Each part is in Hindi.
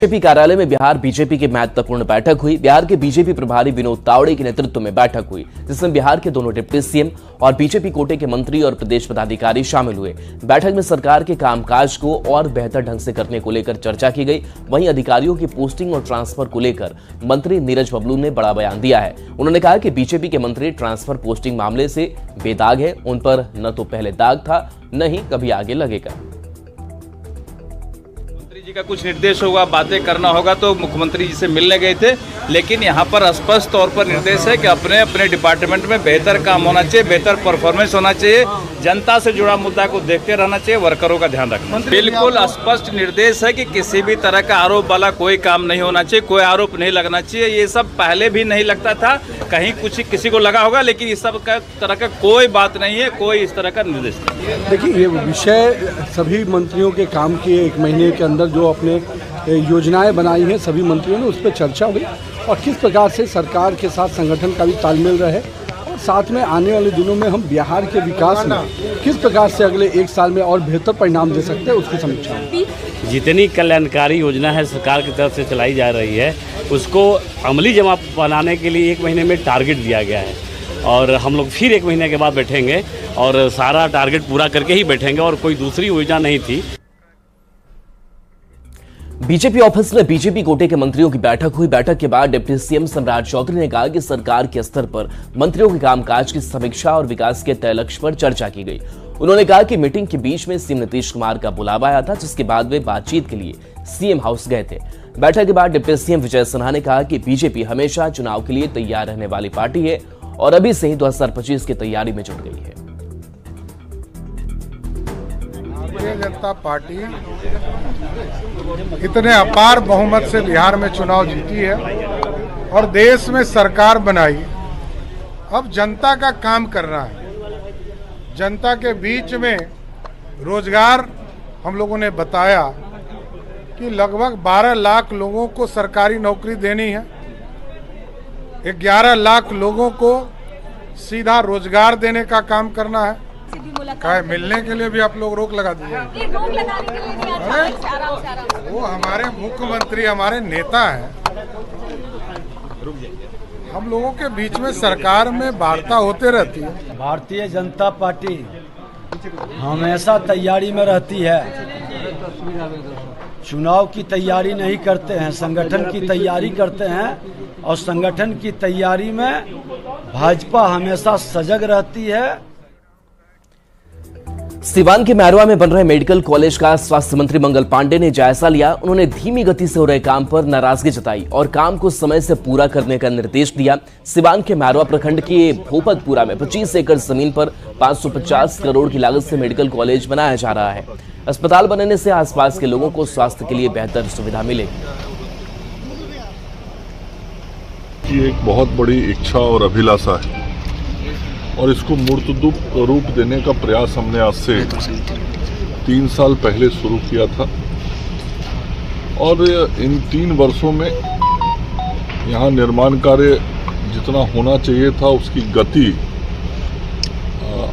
बीजेपी कार्यालय में बिहार बीजेपी की महत्वपूर्ण बैठक हुई। बिहार के बीजेपी प्रभारी विनोद तावड़े के नेतृत्व में बैठक हुई, जिसमें बिहार के दोनों डिप्टी सीएम और बीजेपी कोटे के मंत्री और प्रदेश पदाधिकारी शामिल हुए। बैठक में सरकार के कामकाज को और बेहतर ढंग से करने को लेकर चर्चा की गई। वहीं अधिकारियों की पोस्टिंग और ट्रांसफर को लेकर मंत्री नीरज बबलू ने बड़ा बयान दिया है। उन्होंने कहा कि बीजेपी के मंत्री ट्रांसफर पोस्टिंग मामले से बेदाग है, उन पर न तो पहले दाग था, न ही कभी आगे लगेगा। जी का कुछ निर्देश होगा, बातें करना होगा तो मुख्यमंत्री जी से मिलने गए थे, लेकिन यहाँ पर स्पष्ट तौर पर निर्देश है कि अपने अपने डिपार्टमेंट में बेहतर काम होना चाहिए, बेहतर परफॉर्मेंस होना चाहिए, जनता से जुड़ा मुद्दा को देखते रहना चाहिए, वर्करों का ध्यान रखना। बिल्कुल स्पष्ट निर्देश है कि किसी भी तरह का आरोप वाला कोई काम नहीं होना चाहिए, कोई आरोप नहीं लगना चाहिए। ये सब पहले भी नहीं लगता था, कहीं कुछ किसी को लगा होगा, लेकिन इस सब तरह का कोई बात नहीं है, कोई इस तरह का निर्देश नहीं है। देखिए, ये विषय सभी मंत्रियों के काम की 1 महीने के अंदर जो अपने योजनाएं बनाई हैं सभी मंत्रियों ने, उस पर चर्चा हुई और किस प्रकार से सरकार के साथ संगठन का भी तालमेल रहे और साथ में आने वाले दिनों में हम बिहार के विकास में किस प्रकार से अगले 1 साल में और बेहतर परिणाम दे सकते हैं, उसकी समीक्षा। जितनी कल्याणकारी योजना है सरकार की तरफ से चलाई जा रही है, उसको अमली जमा बनाने के लिए 1 महीने में टारगेट दिया गया है और हम लोग फिर 1 महीने के बाद बैठेंगे और सारा टारगेट पूरा करके ही बैठेंगे और कोई दूसरी योजना नहीं थी। बीजेपी ऑफिस में बीजेपी कोटे के मंत्रियों की बैठक हुई। बैठक के बाद डिप्टी सीएम सम्राट चौधरी ने कहा कि सरकार के स्तर पर मंत्रियों के कामकाज की समीक्षा और विकास के तय लक्ष्य पर चर्चा की गई। उन्होंने कहा कि मीटिंग के बीच में सीएम नीतीश कुमार का बुलावा आया था, जिसके बाद वे बातचीत के लिए सीएम हाउस गए थे। बैठक के बाद डिप्टी सीएम विजय सिन्हा ने कहा कि बीजेपी हमेशा चुनाव के लिए तैयार रहने वाली पार्टी है और अभी से ही 2025 की तैयारी में जुट गई है। भारतीय जनता पार्टी इतने अपार बहुमत से बिहार में चुनाव जीती है और देश में सरकार बनाई। अब जनता का काम करना है, जनता के बीच में रोजगार हम लोगों ने बताया कि लगभग 12 लाख लोगों को सरकारी नौकरी देनी है, 11 लाख लोगों को सीधा रोजगार देने का काम करना है। क्या मिलने के लिए भी आप लोग रोक लगा दीजिए? वो हमारे मुख्यमंत्री हमारे नेता हैं, हम लोगों के बीच में सरकार में वार्ता होते रहती है। भारतीय जनता पार्टी हमेशा तैयारी में रहती है, चुनाव की तैयारी नहीं करते हैं, संगठन की तैयारी करते हैं और संगठन की तैयारी में भाजपा हमेशा सजग रहती है। सिवान के मैरवा में बन रहे मेडिकल कॉलेज का स्वास्थ्य मंत्री मंगल पांडे ने जायजा लिया। उन्होंने धीमी गति से हो रहे काम पर नाराजगी जताई और काम को समय से पूरा करने का निर्देश दिया। सिवान के मैरवा प्रखंड के भोपतपुरा में 25 एकड़ जमीन पर 550 करोड़ की लागत से मेडिकल कॉलेज बनाया जा रहा है। अस्पताल बनने से आसपास के लोगों को स्वास्थ्य के लिए बेहतर सुविधा मिलेगी। ये एक बहुत बड़ी इच्छा और अभिलाषा है और इसको मूर्त रूप देने का प्रयास हमने आज से 3 साल पहले शुरू किया था और इन 3 वर्षों में यहाँ निर्माण कार्य जितना होना चाहिए था उसकी गति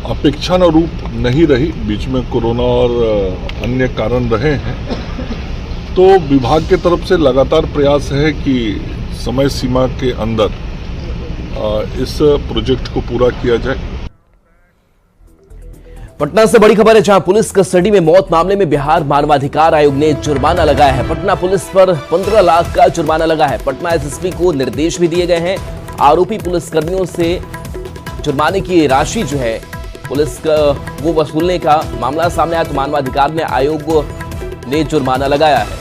अपेक्षानुरूप नहीं रही। बीच में कोरोना और अन्य कारण रहे हैं, तो विभाग के तरफ से लगातार प्रयास है कि समय सीमा के अंदर इस प्रोजेक्ट को पूरा किया जाए। पटना से बड़ी खबर है, जहां पुलिस कस्टडी में मौत मामले में बिहार मानवाधिकार आयोग ने जुर्माना लगाया है। पटना पुलिस पर 15 लाख का जुर्माना लगा है। पटना एसएसपी को निर्देश भी दिए गए हैं। आरोपी पुलिसकर्मियों से जुर्माने की राशि जो है पुलिस का वो वसूलने का मामला सामने आया, तो मानवाधिकार ने आयोग ने जुर्माना लगाया है।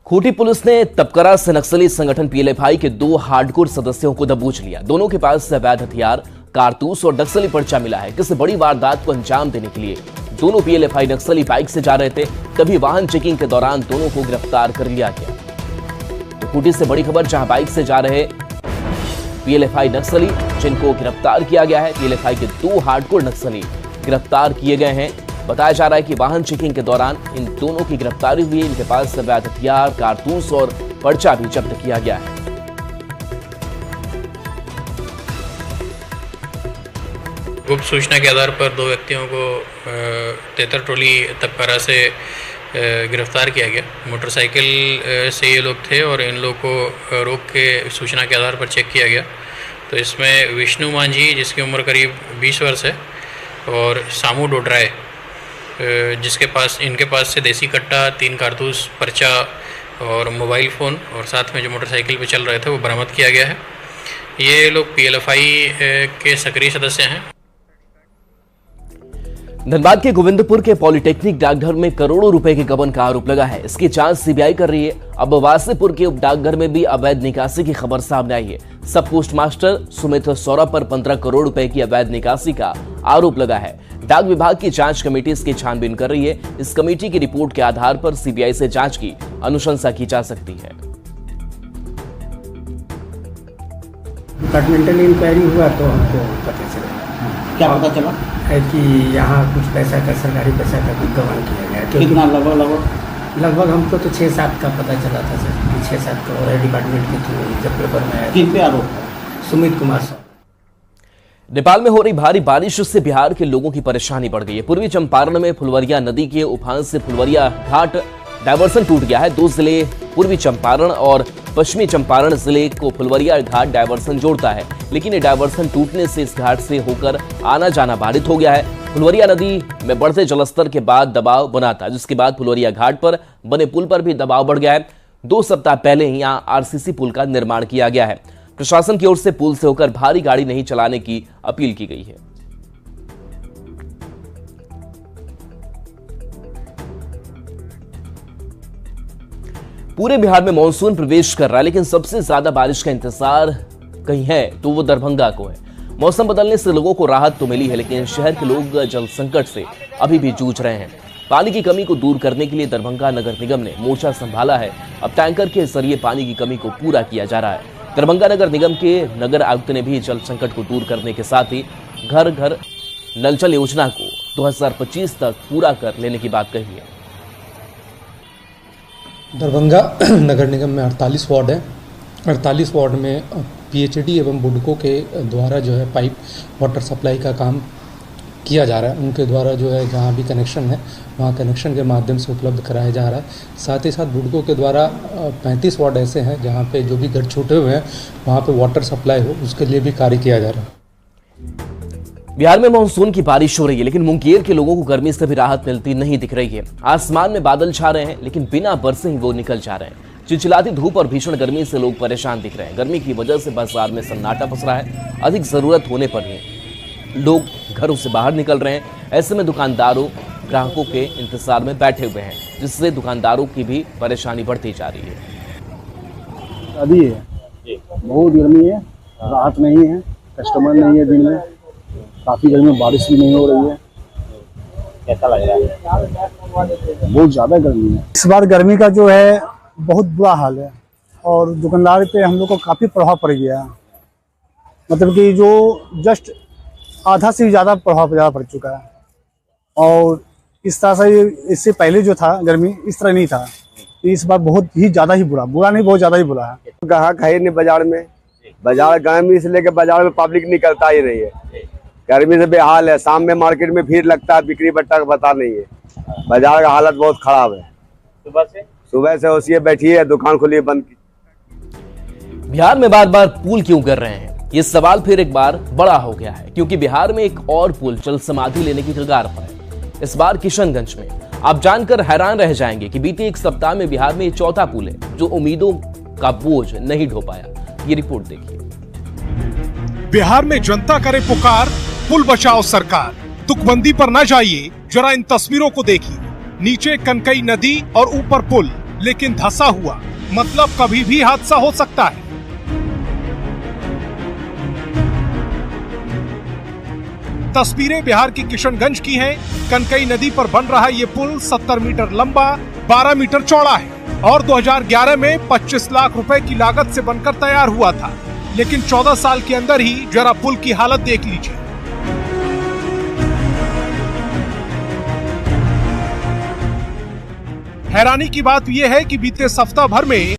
खूंटी पुलिस ने तपकरा से नक्सली संगठन पीएलएफआई के 2 हार्डकोर सदस्यों को दबोच लिया। दोनों के पास से अवैध हथियार, कारतूस और नक्सली पर्चा मिला है। किसी बड़ी वारदात को अंजाम देने के लिए दोनों पीएलएफआई नक्सली बाइक से जा रहे थे, तभी वाहन चेकिंग के दौरान दोनों को गिरफ्तार कर लिया गया। तो खूंटी से बड़ी खबर, जहां बाइक से जा रहे पीएलएफआई नक्सली जिनको गिरफ्तार किया गया है, पीएलएफआई के 2 हार्डकोर नक्सली गिरफ्तार किए गए हैं। बताया जा रहा है कि वाहन चेकिंग के दौरान इन दोनों की गिरफ्तारी हुई। इनके पास से अवैध हथियार, कारतूस और पर्चा भी जब्त किया गया है। गुप्त सूचना के आधार पर 2 व्यक्तियों को तेतर टोली तपकरा से गिरफ्तार किया गया। मोटरसाइकिल से ये लोग थे और इन लोग को रोक के सूचना के आधार पर चेक किया गया। तो इसमें विष्णु मांझी जिसकी उम्र करीब 20 वर्ष है और सामू डोडराय इनके पास से देसी कट्टा, 3 कारतूस, पर्चा और मोबाइल फ़ोन और साथ में जो मोटरसाइकिल पे चल रहे थे वो बरामद किया गया है। ये लोग PLFI के सक्रिय सदस्य हैं। धनबाद के गोविंदपुर के पॉलिटेक्निक डाकघर में करोड़ों रुपए के गबन का आरोप लगा है। इसकी जांच सीबीआई कर रही है। अब वासेपुर के उप डाकघर में भी अवैध निकासी की खबर सामने आई है। सब पोस्ट मास्टर सुमित सौरा पर 15 करोड़ रुपए की अवैध निकासी का आरोप लगा है। डाक विभाग की जांच कमेटी इसकी छानबीन कर रही है। इस कमेटी की रिपोर्ट के आधार पर सीबीआई से जांच की अनुशंसा की जा सकती है। डिपार्टमेंटल इंक्वायरी हुआ तो हमको पता चला। क्या पता चला? है कि यहाँ कुछ पैसा का, सरकारी पैसा का कुछ गबन किया गया। कितना? लगभग हमको तो 6-7 का पता चला था सर, 6-7 का और डिपार्टमेंट के थ्रू जब पेपर में आया। किन पे आरोप? सुमित कुमार साहब। नेपाल में हो रही भारी बारिश से बिहार के लोगों की परेशानी बढ़ गई है। पूर्वी चंपारण में फुलवरिया नदी के उफान से फुलवरिया घाट डायवर्सन टूट गया है। 2 जिले पूर्वी चंपारण और पश्चिमी चंपारण जिले को फुलवरिया घाट डायवर्सन जोड़ता है, लेकिन ये डायवर्सन टूटने से इस घाट से होकर आना जाना बाधित हो गया है। फुलवरिया नदी में बढ़ते जलस्तर के बाद दबाव बना था, जिसके बाद फुलवरिया घाट पर बने पुल पर भी दबाव बढ़ गया है। 2 सप्ताह पहले ही यहाँ RCC पुल का निर्माण किया गया है। प्रशासन की ओर से पुल से होकर भारी गाड़ी नहीं चलाने की अपील की गई है। पूरे बिहार में मानसून प्रवेश कर रहा है, लेकिन सबसे ज्यादा बारिश का इंतजार कहीं है तो वो दरभंगा को है। मौसम बदलने से लोगों को राहत तो मिली है, लेकिन शहर के लोग जल संकट से अभी भी जूझ रहे हैं। पानी की कमी को दूर करने के लिए दरभंगा नगर निगम ने मोर्चा संभाला है। अब टैंकर के जरिए पानी की कमी को पूरा किया जा रहा है। दरभंगा नगर निगम के नगर आयुक्त ने भी जल संकट को दूर करने के साथ ही घर घर नल जल योजना को 2025 तक पूरा कर लेने की बात कही है। दरभंगा नगर निगम में 48 वार्ड है। 48 वार्ड में PHD एवं बुडको के द्वारा जो है पाइप वाटर सप्लाई का काम किया जा रहा है। उनके द्वारा जो है जहाँ भी कनेक्शन है वहाँ कनेक्शन के माध्यम से उपलब्ध कराया जा रहा है। साथ ही साथ बुडको के द्वारा 35 वार्ड ऐसे हैं जहाँ पे जो भी घर छूटे हुए हैं वहाँ पे वाटर सप्लाई हो, उसके लिए भी कार्य किया जा रहा है। बिहार में मानसून की बारिश हो रही है, लेकिन मुंगेर के लोगों को गर्मी से भी राहत मिलती नहीं दिख रही है। आसमान में बादल छा रहे हैं, लेकिन बिना बरसे ही वो निकल जा रहे हैं। चिलचिलाती धूप और भीषण गर्मी से लोग परेशान दिख रहे हैं। गर्मी की वजह से बाजार में सन्नाटा पस रहा है। अधिक जरूरत होने पर ही लोग घरों से बाहर निकल रहे हैं। ऐसे में दुकानदारों ग्राहकों के इंतजार में बैठे हुए हैं, जिससे दुकानदारों की भी परेशानी बढ़ती जा रही है। अभी है बहुत गर्मी है, राहत नहीं है, कस्टमर नहीं है। दिन में काफी गर्मी, बारिश भी नहीं हो रही है। कैसा लग रहा है? बहुत ज्यादा गर्मी है। इस बार गर्मी का जो है बहुत बुरा हाल है और दुकानदार पे हम लोग को काफी प्रभाव पड़ गया है। मतलब कि जो जस्ट आधा से ज्यादा प्रभाव पड़ चुका है। और इस तरह से इससे पहले जो था गर्मी इस तरह नहीं था। इस बार बहुत ही ज्यादा ही बुरा नहीं, बहुत ज्यादा ही बुरा है। ग्राहक है नहीं बाजार में, बाजार गर्मी इसलिए कि बाजार में पब्लिक निकलता ही नहीं है। गर्मी से बेहाल है। शाम में मार्केट में भीड़ लगता है, बिक्री बट्टा का पता नहीं है। बाजार का हालत बहुत खराब है। सुबह से उसी बैठी है, दुकान खुली बंद की। बिहार में बार बार पुल क्यों कर रहे हैं, ये सवाल फिर एक बार बड़ा हो गया है, क्योंकि बिहार में एक और पुल जल समाधि लेने की कगार पर है। इस बार किशनगंज में। आप जानकर हैरान रह जाएंगे कि बीते 1 सप्ताह में बिहार में ये चौथा पुल है जो उम्मीदों का बोझ नहीं ढो पाया। ये रिपोर्ट देखिए। बिहार में जनता करे पुकार, पुल बचाओ सरकार। तुकबंदी पर न जाइए, जरा इन तस्वीरों को देखिए। नीचे कनकई नदी और ऊपर पुल, लेकिन धंसा हुआ, मतलब कभी भी हादसा हो सकता है। तस्वीरें बिहार की किशनगंज की हैं। कनकई नदी पर बन रहा ये पुल 70 मीटर लंबा, 12 मीटर चौड़ा है और 2011 में 25 लाख रुपए की लागत से बनकर तैयार हुआ था। लेकिन 14 साल के अंदर ही जरा पुल की हालत देख लीजिए। हैरानी की बात यह है कि बीते सप्ताह भर में